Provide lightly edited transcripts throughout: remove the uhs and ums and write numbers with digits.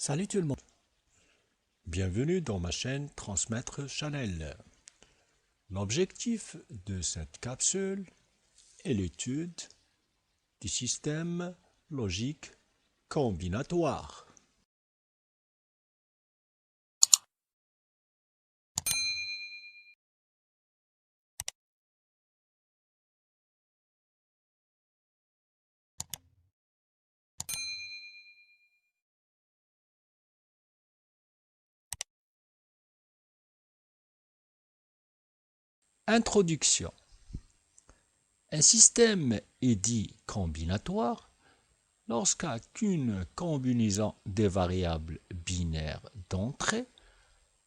Salut tout le monde, bienvenue dans ma chaîne Transmettre Channel. L'objectif de cette capsule est l'étude du système logique combinatoire. Introduction. Un système est dit combinatoire lorsqu'une combinaison des variables binaires d'entrée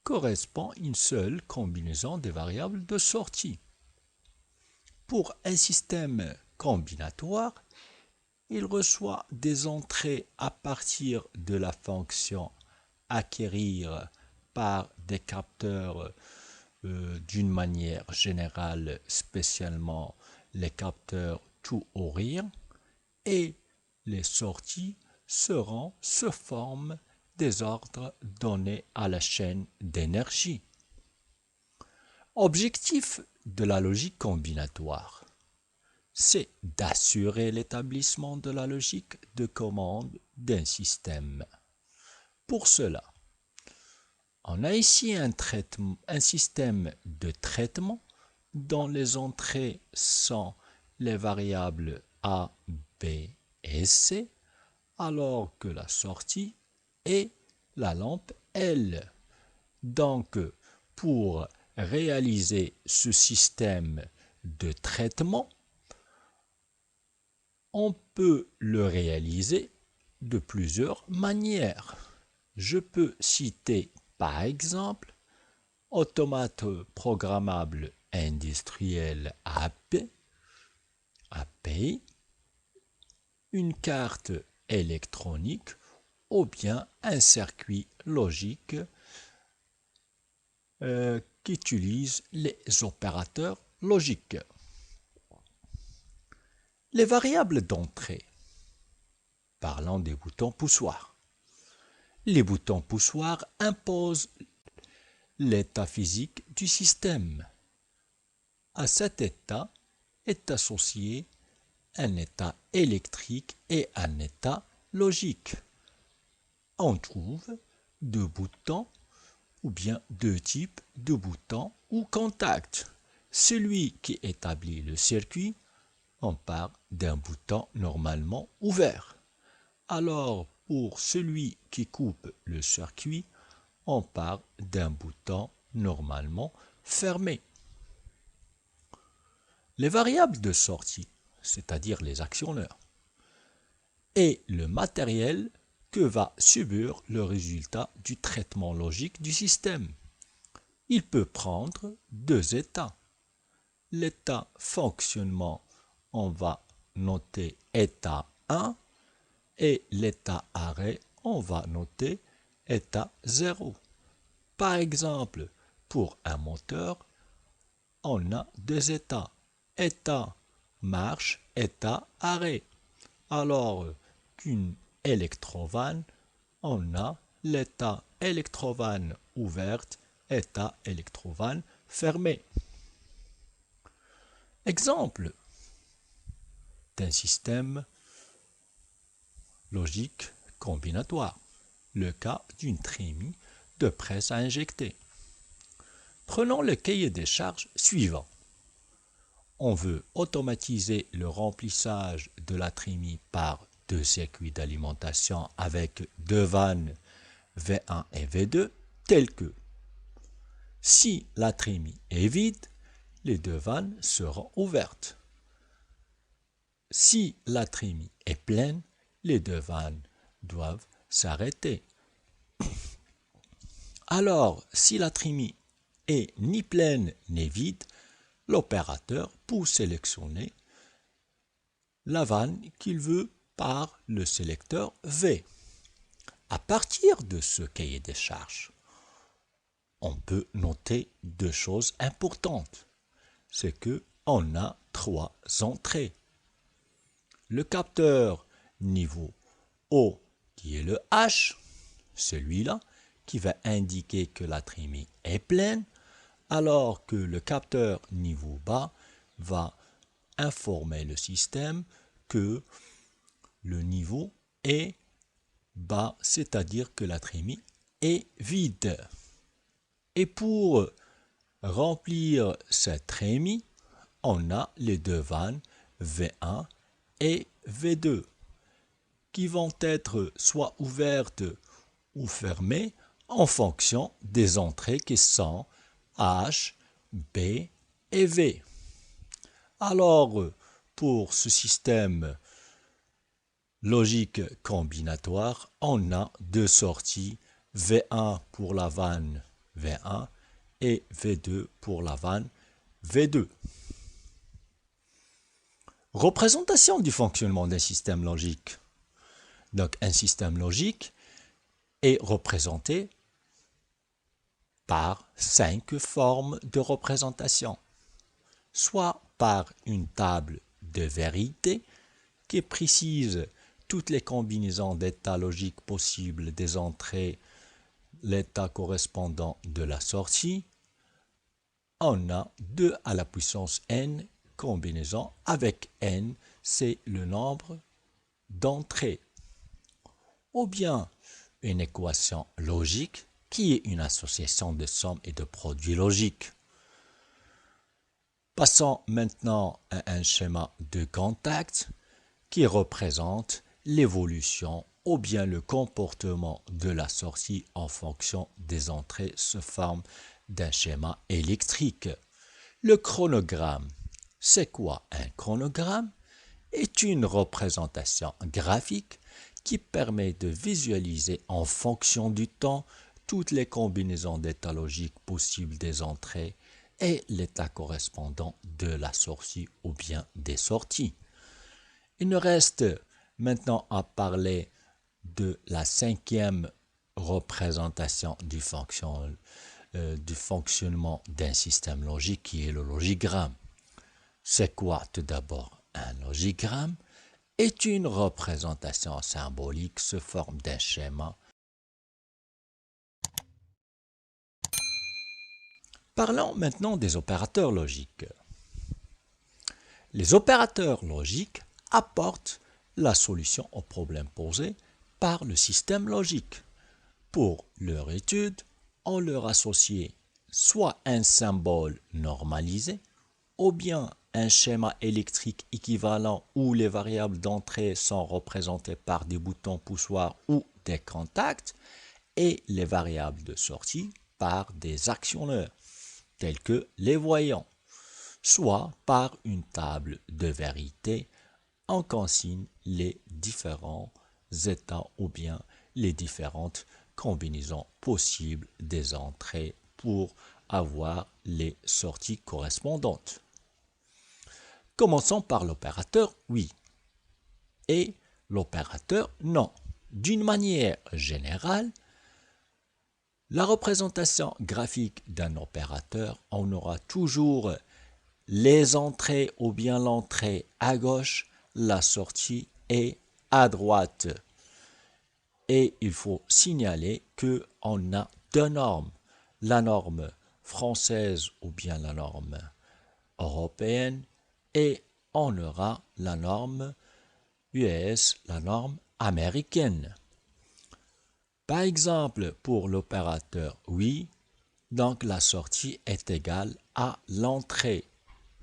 correspond à une seule combinaison des variables de sortie. Pour un système combinatoire, il reçoit des entrées à partir de la fonction acquérir par des capteurs d'une manière générale, spécialement les capteurs tout ou rien, et les sorties seront sous forme des ordres donnés à la chaîne d'énergie. Objectif de la logique combinatoire, c'est d'assurer l'établissement de la logique de commande d'un système. Pour cela, on a ici un système de traitement dont les entrées sont les variables A, B et C, alors que la sortie est la lampe L. Donc, pour réaliser ce système de traitement, on peut le réaliser de plusieurs manières. Je peux citer par exemple automate programmable industriel API, une carte électronique ou bien un circuit logique qui utilise les opérateurs logiques. Les variables d'entrée. Parlons des boutons poussoirs. Les boutons poussoirs imposent l'état physique du système. À cet état est associé un état électrique et un état logique. On trouve deux boutons ou bien deux types de boutons ou contacts. Celui qui établit le circuit, on parle d'un bouton normalement ouvert. Alors, pour celui qui coupe le circuit, on parle d'un bouton normalement fermé. Les variables de sortie, c'est-à-dire les actionneurs, et le matériel que va subir le résultat du traitement logique du système. Il peut prendre deux états. L'état fonctionnement, on va noter état 1 et l'état arrêt, on va noter état 0. Par exemple, pour un moteur, on a deux états. État marche, état arrêt. Alors qu'une électrovanne, on a l'état électrovanne ouverte, état électrovanne fermé. Exemple d'un système logique combinatoire. Le cas d'une trémie de presse à injecter. Prenons le cahier des charges suivant. On veut automatiser le remplissage de la trémie par deux circuits d'alimentation avec deux vannes V1 et V2 tels que si la trémie est vide, les deux vannes seront ouvertes. Si la trémie est pleine, les deux vannes doivent s'arrêter. Alors, si la trémie est ni pleine ni vide, l'opérateur peut sélectionner la vanne qu'il veut par le sélecteur V. À partir de ce cahier des charges, on peut noter deux choses importantes. C'est qu'on a trois entrées. Le capteur niveau O qui est le H, celui-là, qui va indiquer que la trémie est pleine, alors que le capteur niveau bas va informer le système que le niveau est bas, c'est-à-dire que la trémie est vide. Et pour remplir cette trémie, on a les deux vannes V1 et V2 qui vont être soit ouvertes ou fermées en fonction des entrées qui sont H, B et V. Alors, pour ce système logique combinatoire, on a deux sorties, V1 pour la vanne V1 et V2 pour la vanne V2. Représentation du fonctionnement d'un système logique. Donc, un système logique est représenté par 5 formes de représentation, soit par une table de vérité qui précise toutes les combinaisons d'états logiques possibles des entrées, l'état correspondant de la sortie. On a 2 à la puissance n combinaisons avec n, c'est le nombre d'entrées. Ou bien une équation logique qui est une association de sommes et de produits logiques. Passons maintenant à un schéma de contact qui représente l'évolution ou bien le comportement de la sortie en fonction des entrées sous forme d'un schéma électrique. Le chronogramme, c'est quoi un chronogramme? Est une représentation graphique qui permet de visualiser en fonction du temps toutes les combinaisons d'états logiques possibles des entrées et l'état correspondant de la sortie ou bien des sorties. Il nous reste maintenant à parler de la 5e représentation du fonctionnement d'un système logique qui est le logigramme. C'est quoi tout d'abord un logigramme? Est une représentation symbolique sous forme d'un schéma. Parlons maintenant des opérateurs logiques. Les opérateurs logiques apportent la solution au problème posé par le système logique. Pour leur étude, on leur associe soit un symbole normalisé ou bien un schéma électrique équivalent où les variables d'entrée sont représentées par des boutons poussoirs ou des contacts et les variables de sortie par des actionneurs tels que les voyants, soit par une table de vérité on consigne les différents états ou bien les différentes combinaisons possibles des entrées pour avoir les sorties correspondantes. Commençons par l'opérateur oui et l'opérateur non. D'une manière générale, la représentation graphique d'un opérateur, on aura toujours les entrées ou bien l'entrée à gauche, la sortie est à droite. Et il faut signaler qu'on a deux normes, la norme française ou bien la norme européenne et on aura la norme US, la norme américaine. Par exemple, pour l'opérateur oui, donc la sortie est égale à l'entrée.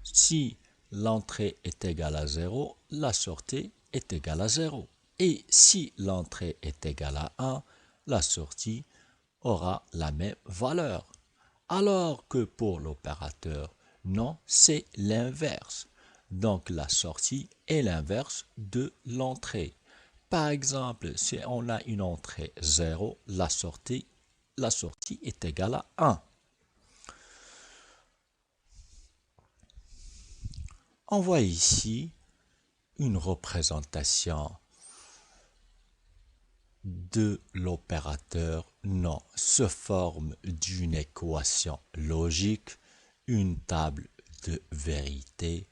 Si l'entrée est égale à 0, la sortie est égale à 0. Et si l'entrée est égale à 1, la sortie aura la même valeur. Alors que pour l'opérateur non, c'est l'inverse. Donc la sortie est l'inverse de l'entrée. Par exemple, si on a une entrée 0, la sortie est égale à 1. On voit ici une représentation de l'opérateur non sous forme d'une équation logique, une table de vérité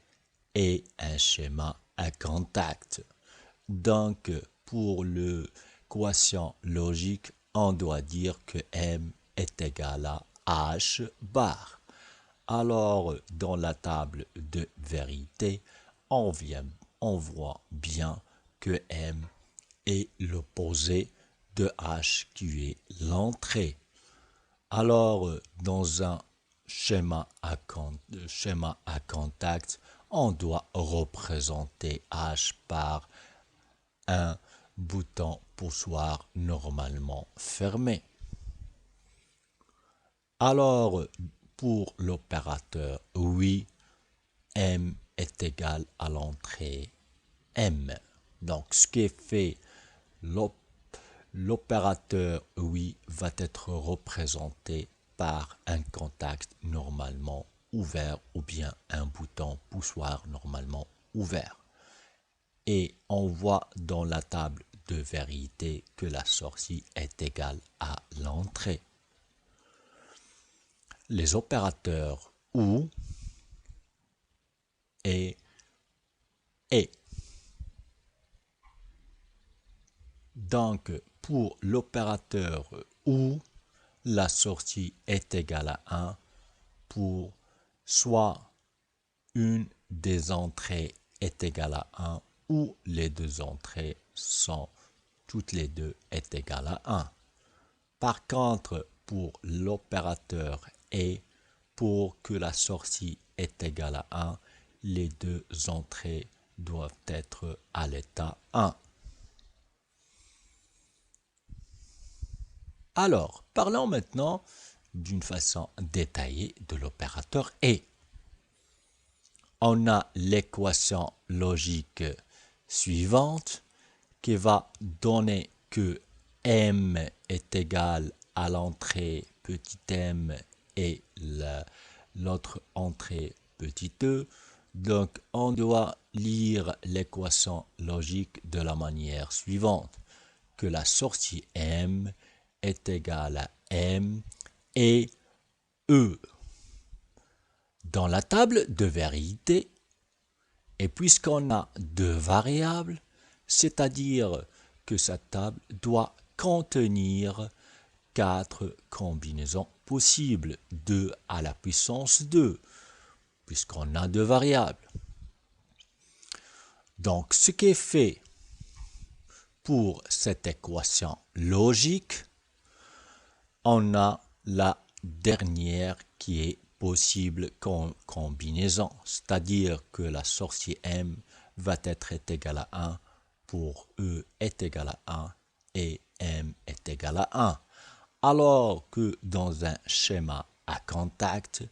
et un schéma à contact. Donc, pour l'équation logique, on doit dire que M est égal à H bar. Alors, dans la table de vérité, on voit bien que M est l'opposé de H qui est l'entrée. Alors, dans un schéma à contact, on doit représenter H par un bouton poussoir normalement fermé. Alors, pour l'opérateur oui, M est égal à l'entrée M. Donc, ce qui fait l'opérateur oui va être représenté par un contact normalement ouvert ou bien un bouton poussoir normalement ouvert. Et on voit dans la table de vérité que la sortie est égale à l'entrée. Les opérateurs OU et ET. Donc, pour l'opérateur OU, la sortie est égale à 1 pour soit une des entrées est égale à 1 ou les deux entrées sont toutes les deux est égale à 1. Par contre, pour l'opérateur et pour que la sortie est égale à 1, les deux entrées doivent être à l'état 1. Alors, parlons maintenant d'une façon détaillée de l'opérateur et. On a l'équation logique suivante qui va donner que M est égal à l'entrée petit m et l'autre entrée petit e. Donc, on doit lire l'équation logique de la manière suivante, que la sortie M est égale à M et E. Dans la table de vérité, et puisqu'on a deux variables, c'est-à-dire que cette table doit contenir 4 combinaisons possibles, 2 à la puissance 2, puisqu'on a deux variables. Donc, ce qui est fait pour cette équation logique, on a la dernière qui est possible combinaison, c'est-à-dire que la sortie M va être égale à 1 pour E est égal à 1 et M est égal à 1. Alors que dans un schéma à contact,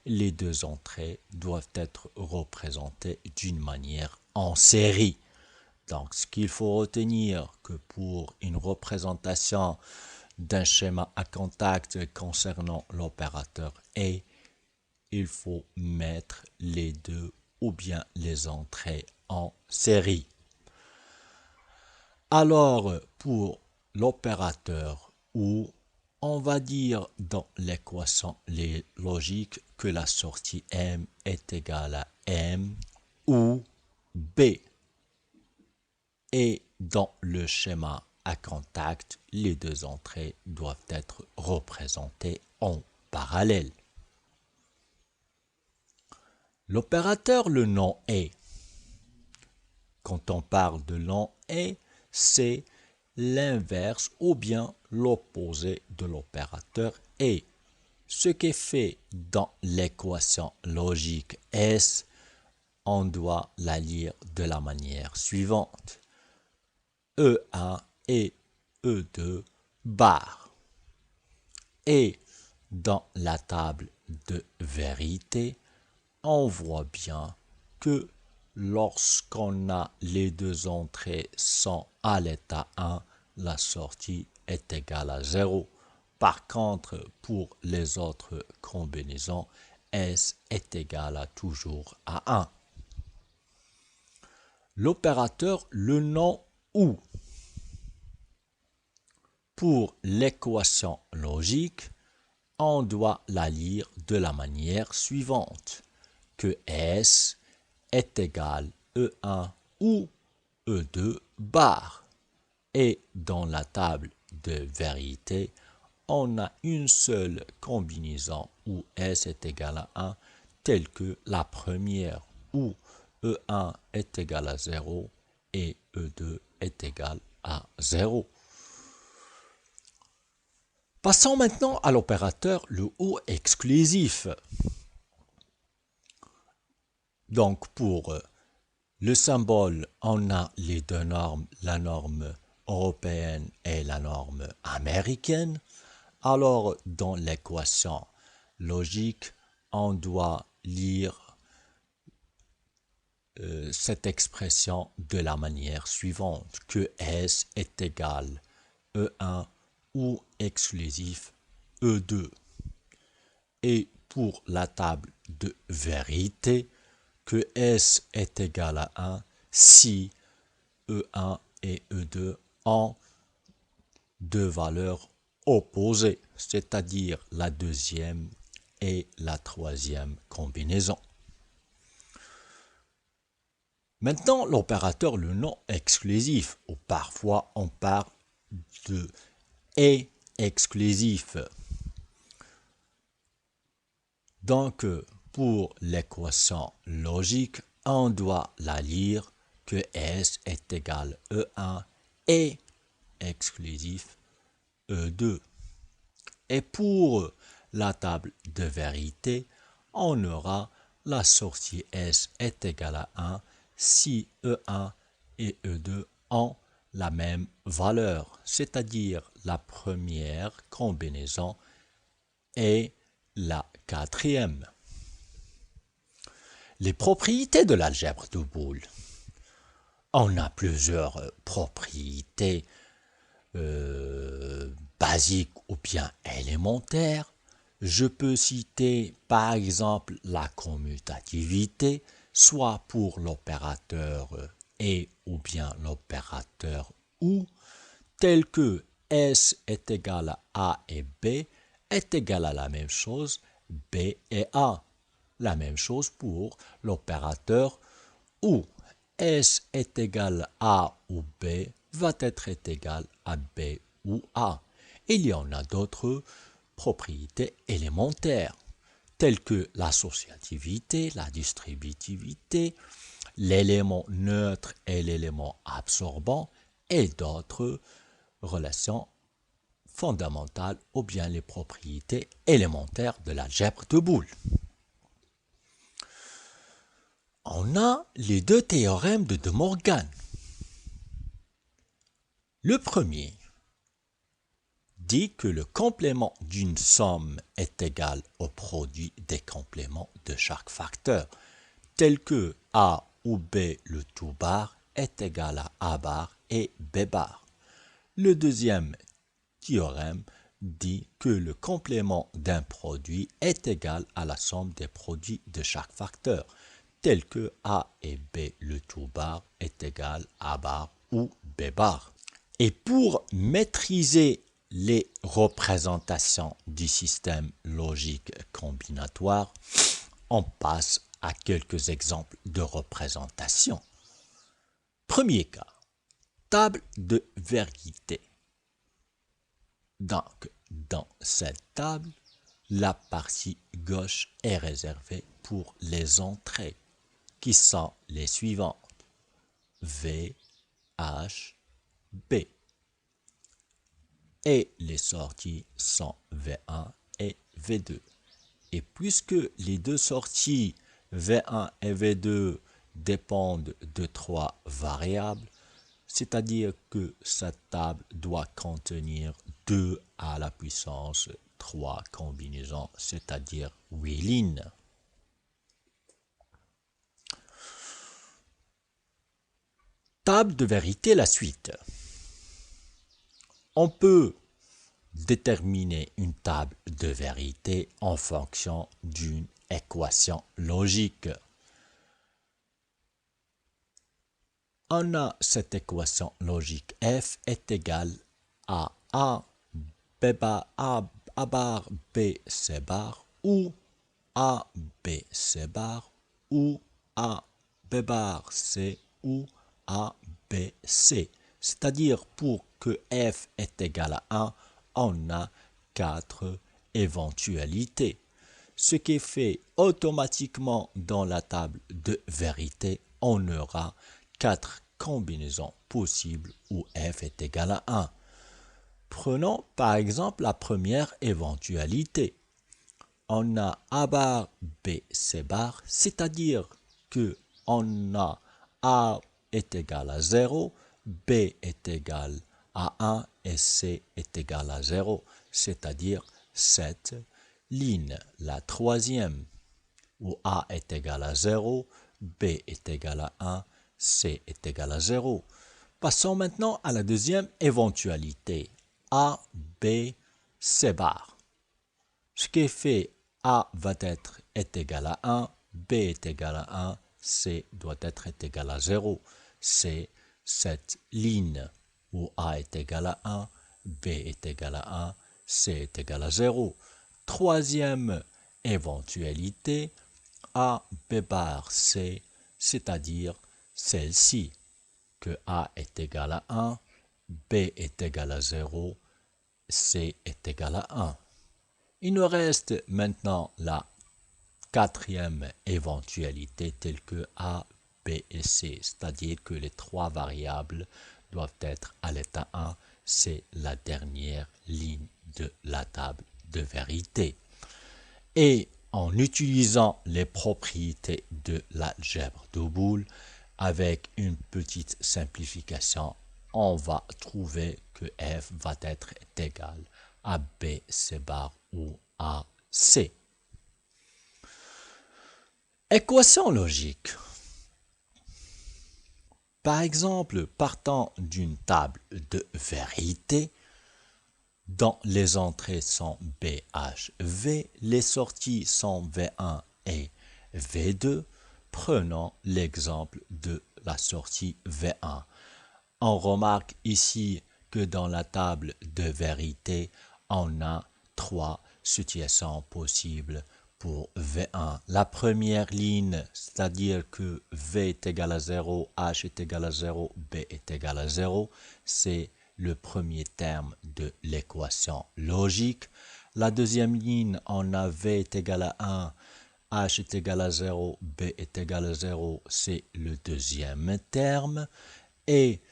les deux entrées doivent être représentées d'une manière en série. Donc, ce qu'il faut retenir que pour une représentation d'un schéma à contact concernant l'opérateur et, il faut mettre les deux ou bien les entrées en série. Alors, pour l'opérateur OU, on va dire dans l'équation logique que la sortie M est égale à M ou B. Et dans le schéma à contact, les deux entrées doivent être représentées en parallèle. L'opérateur le nom est. Quand on parle de nom est, c'est l'inverse ou bien l'opposé de l'opérateur et. Ce qui est fait dans l'équation logique S, on doit la lire de la manière suivante. E1 et E2 bar. Et dans la table de vérité, on voit bien que lorsqu'on a les deux entrées sont à l'état 1, la sortie est égale à 0. Par contre, pour les autres combinaisons, S est égal à toujours à 1. L'opérateur le nom OU. Pour l'équation logique, on doit la lire de la manière suivante, que S est égal E1 ou E2 bar. Et dans la table de vérité, on a une seule combinaison où S est égal à 1, telle que la première où E1 est égal à 0 et E2 est égal à 0. Passons maintenant à l'opérateur le OU exclusif. Donc pour le symbole, on a les deux normes, la norme européenne et la norme américaine. Alors, dans l'équation logique, on doit lire cette expression de la manière suivante, que S est égal E1 ou exclusif E2. Et pour la table de vérité, que S est égal à 1 si E1 et E2 ont deux valeurs opposées, c'est-à-dire la deuxième et la troisième combinaison. Maintenant, l'opérateur le non exclusif, ou parfois on parle de et exclusif. Donc, pour l'équation logique, on doit la lire que S est égal E1 et exclusif E2. Et pour la table de vérité, on aura la sortie S est égale à 1 si E1 et E2 ont la même valeur, c'est-à-dire la première combinaison et la quatrième. Les propriétés de l'algèbre de Boole. On a plusieurs propriétés basiques ou bien élémentaires. Je peux citer par exemple la commutativité, soit pour l'opérateur et ou bien l'opérateur ou, tel que S est égal à A et B est égal à la même chose B et A. La même chose pour l'opérateur ou. S est égal à A ou B va être égal à B ou A. Il y en a d'autres propriétés élémentaires, telles que l'associativité, la distributivité, l'élément neutre et l'élément absorbant, et d'autres relations fondamentales ou bien les propriétés élémentaires de l'algèbre de Boole. On a les deux théorèmes de De Morgan. Le premier dit que le complément d'une somme est égal au produit des compléments de chaque facteur, tel que A ou B le tout bar est égal à A bar et B bar. Le deuxième théorème dit que le complément d'un produit est égal à la somme des produits de chaque facteur, tel que A et B le tout bar est égal à A bar ou B bar. Et pour maîtriser les représentations du système logique combinatoire, on passe à quelques exemples de représentation. Premier cas, table de vérité. Donc, dans cette table, la partie gauche est réservée pour les entrées, qui sont les suivantes. V, H, B. Et les sorties sont V1 et V2. Et puisque les deux sorties V1 et V2 dépendent de trois variables, c'est-à-dire que cette table doit contenir 2 à la puissance 3 combinaisons, c'est-à-dire 8 lignes. Table de vérité, la suite. On peut déterminer une table de vérité en fonction d'une équation logique. On a cette équation logique f est égale à a b bar, a bar b c bar ou a b c bar ou a b bar c ou a b c. C'est-à-dire pour que f est égal à 1, on a 4 éventualités. Ce qui fait automatiquement dans la table de vérité, on aura 4 combinaisons possibles où f est égal à 1. Prenons par exemple la première éventualité. On a A bar, B, C bar, c'est-à-dire que on a A est égal à 0, B est égal à 1 et C est égal à 0, c'est-à-dire cette ligne, la troisième, où A est égal à 0, B est égal à 1, C est égal à 0. Passons maintenant à la deuxième éventualité, A, B, C bar. Ce qui fait A est égal à 1, B est égal à 1, C doit être égal à 0. C'est cette ligne où A est égal à 1, B est égal à 1, C est égal à 0. Troisième éventualité, A, B bar, C, c'est-à-dire celle-ci, que A est égal à 1, B est égal à 0, C est égal à 1. Il nous reste maintenant la quatrième éventualité telle que A, B et C, c'est-à-dire que les trois variables doivent être à l'état 1, c'est la dernière ligne de la table de vérité. Et en utilisant les propriétés de l'algèbre de Boole, avec une petite simplification, on va trouver que f va être égal à b, c bar ou à c. Équation logique. Par exemple, partant d'une table de vérité, dont les entrées sont B, H, V, les sorties sont V1 et V2, prenons l'exemple de la sortie V1. On remarque ici que dans la table de vérité, on a trois situations possibles pour V1. La première ligne, c'est-à-dire que V est égal à 0, H est égal à 0, B est égal à 0, c'est le premier terme de l'équation logique. La deuxième ligne, on a V est égal à 1, H est égal à 0, B est égal à 0, c'est le deuxième terme. Et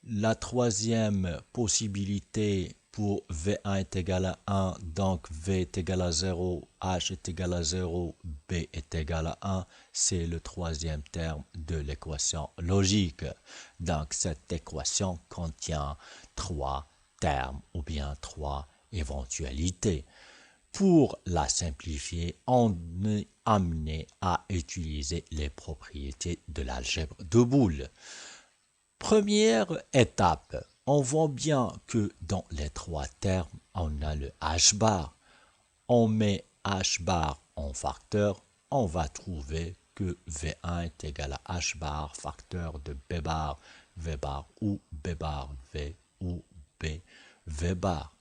la troisième possibilité pour V1 est égal à 1, donc V est égal à 0, H est égal à 0, B est égal à 1, c'est le troisième terme de l'équation logique. Donc cette équation contient trois termes ou bien trois éventualités. Pour la simplifier, on est amené à utiliser les propriétés de l'algèbre de Boole. Première étape, on voit bien que dans les trois termes, on a le h-bar. On met h-bar en facteur, on va trouver que V1 est égal à h-bar, facteur de b-bar, v-bar ou b-bar, v ou b, v-bar.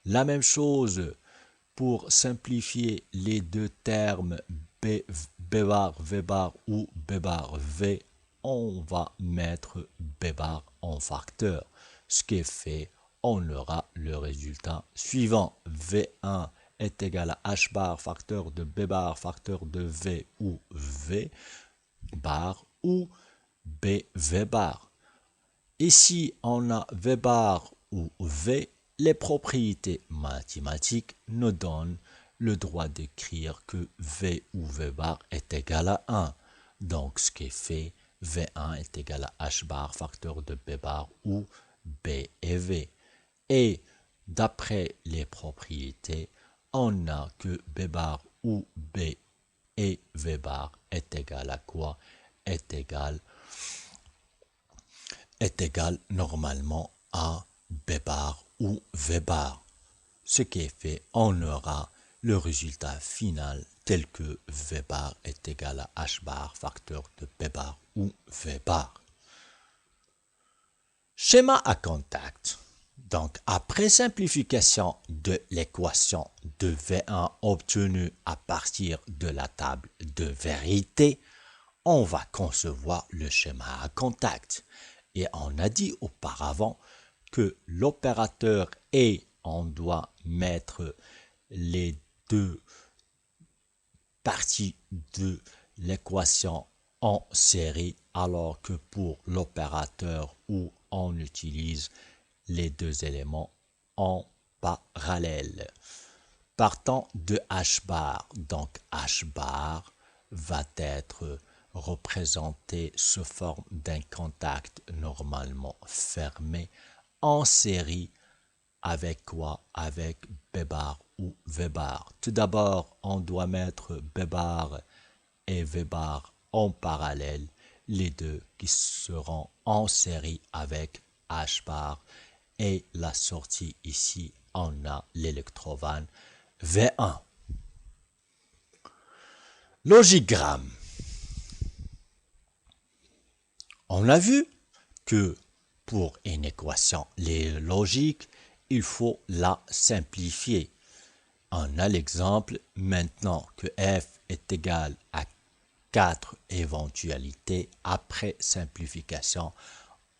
La même chose pour simplifier les deux termes b-bar, v-bar ou b-bar, v, on va mettre b-bar en facteur. Ce qui est fait, on aura le résultat suivant. V1 est égal à h-bar, facteur de b-bar, facteur de v ou v-bar ou b-v-bar. Ici, on a v-bar ou v. Les propriétés mathématiques nous donnent le droit d'écrire que v ou v-bar est égal à 1. Donc, ce qui est fait, V1 est égal à H bar, facteur de B bar ou B et V. Et d'après les propriétés, on a que B bar ou B et V bar est égal à quoi? Est égal normalement à B bar ou V bar. Ce qui est fait, on aura le résultat final tel que V bar est égal à H bar, facteur de B bar ou V bar. Schéma à contact. Donc, après simplification de l'équation de V1 obtenue à partir de la table de vérité, on va concevoir le schéma à contact. Et on a dit auparavant que l'opérateur et on doit mettre les deux parties de l'équation en série, alors que pour l'opérateur où on utilise les deux éléments en parallèle. Partant de H bar, donc H bar va être représenté sous forme d'un contact normalement fermé en série avec quoi? Avec B bar ou V bar. Tout d'abord, on doit mettre B bar et V bar en parallèle, les deux qui seront en série avec H bar, et la sortie ici, on a l'électrovanne V1. Logigramme. On a vu que pour une équation logique, il faut la simplifier. On a l'exemple maintenant que f est égal à 4 éventualités. Après simplification,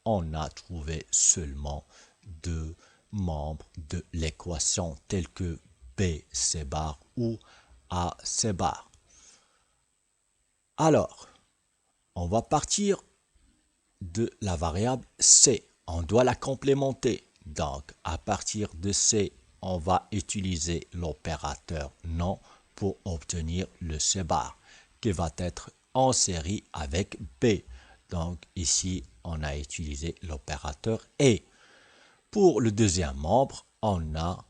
on a trouvé seulement deux membres de l'équation tels que b c bar ou a c bar. Alors, on va partir de la variable c. On doit la complémenter. Donc, à partir de c, on va utiliser l'opérateur non pour obtenir le c bar, qui va être en série avec b. Donc, ici, on a utilisé l'opérateur et. Pour le deuxième membre, on a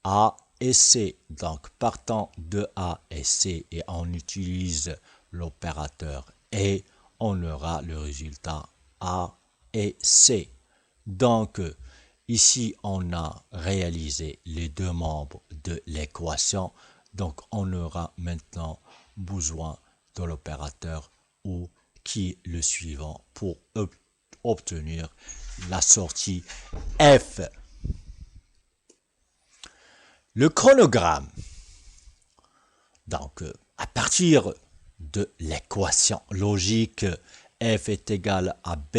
a et c. Donc, partant de a et c et on utilise l'opérateur et, on aura le résultat A et C. Donc, ici, on a réalisé les deux membres de l'équation. Donc, on aura maintenant besoin de l'opérateur ou qui est le suivant pour obtenir la sortie F. Le chronogramme. Donc, à partir de l'équation logique f est égal à b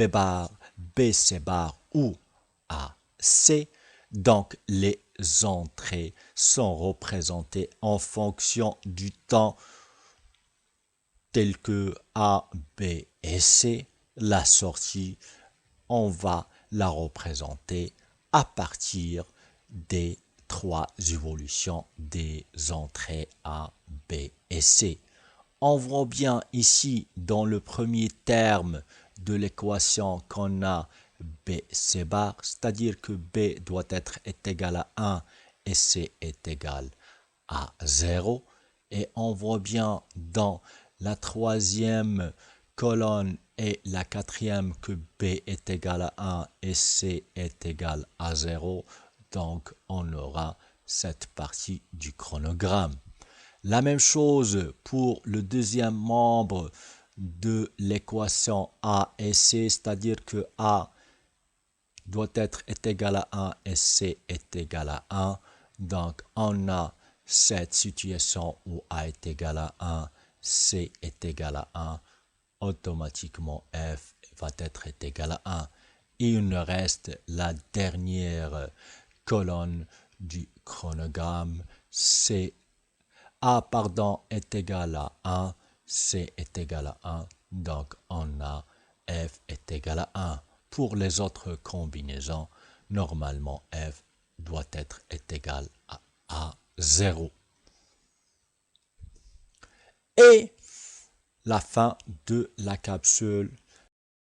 bar, bc bar ou à c, donc les entrées sont représentées en fonction du temps tel que a, b et c. La sortie, on va la représenter à partir des trois évolutions des entrées A, B et C. On voit bien ici dans le premier terme de l'équation qu'on a BC bar, c'est-à-dire que B doit être égal à 1 et C est égal à 0. Et on voit bien dans la troisième colonne et la quatrième que B est égal à 1 et C est égal à 0. Donc, on aura cette partie du chronogramme. La même chose pour le deuxième membre de l'équation A et C, c'est-à-dire que A doit être égal à 1 et C est égal à 1. Donc, on a cette situation où A est égal à 1, C est égal à 1. Automatiquement, F va être égal à 1. Et il nous reste la dernière colonne du chronogramme. A est égal à 1, C est égal à 1, donc on a F est égal à 1. Pour les autres combinaisons, normalement F doit être égal à 0. Et la fin de la capsule